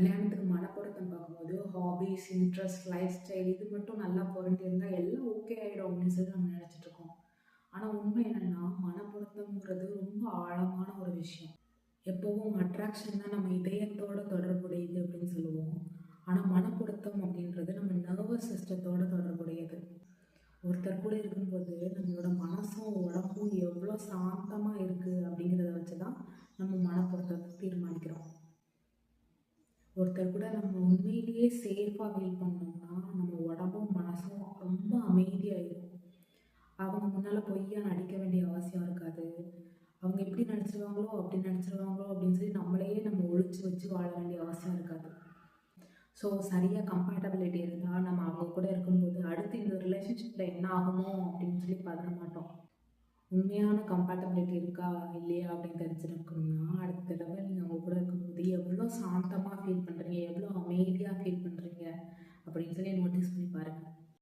கல்யாணத்துக்கு மனப்பொருத்தம் பார்க்கும்போது hobbies, interest, life style இது மட்டும் நல்லா பொருந்தியிருந்தா எல்லாம் ஓகே ஆயிடும் அப்படின்னு சொல்லி நம்ம நினைச்சிட்டு இருக்கோம். ஆனா உண்மை என்னன்னா, மனப்பொருத்தம்ங்கிறது ரொம்ப ஆழமான ஒரு விஷயம். எப்பவும் அட்ராக்ஷன் தான் நம்ம இதயத்தோட தொடர்புடையது அப்படின்னு சொல்லுவோம். ஆனா மனப்பொருத்தம் அப்படின்றது நம்ம நர்வஸ் சிஸ்டத்தோட தொடர்புடையது. ஒருத்தர் கூட இருக்கும்போது நம்மளோட மனசும் உடம்பும் எவ்வளோ சாந்தமா இருக்கு அப்படிங்கிறத வச்சு தான் நம்ம மனப்பொருத்தத்தை தீர்மானிக்கிறோம். ஒருத்தர் கூட நம்ம உண்மையிலேயே சேஃபாக ஃபீல் பண்ணோம்னா நம்ம உடம்பும் மனசும் ரொம்ப அமைதியாயிடும். அவங்க முன்னால் பொய்யா நடிக்க வேண்டிய அவசியம் இருக்காது. அவங்க எப்படி நடிச்சிருவாங்களோ அப்படி நடிச்சிருவாங்களோ அப்படின்னு சொல்லி நம்மளையே நம்ம ஒழிச்சு வச்சு வாழ வேண்டிய அவசியம் இருக்காது. ஸோ சரியாக கம்பேட்டபிலிட்டி இருந்தால் நம்ம அவங்க கூட இருக்கும்போது அடுத்து இந்த ரிலேஷன்ஷிப்பில் என்ன ஆகுமோ அப்படின்னு சொல்லி பதற மாட்டோம். உண்மையான கம்பேட்டபிலிட்டி இருக்கா இல்லையா அப்படின்னு தெரிஞ்சிருக்கணும்னா அடுத்த தடவை நீங்கள் அவங்க கூட இருக்கும்போது எவ்வளோ சாந்தமாக ஃபீல் பண்ணுறீங்க, எவ்வளோ அமைதியாக ஃபீல் பண்ணுறீங்க அப்படின்னு சொல்லி நோட்டீஸ் பண்ணி பாருங்கள்.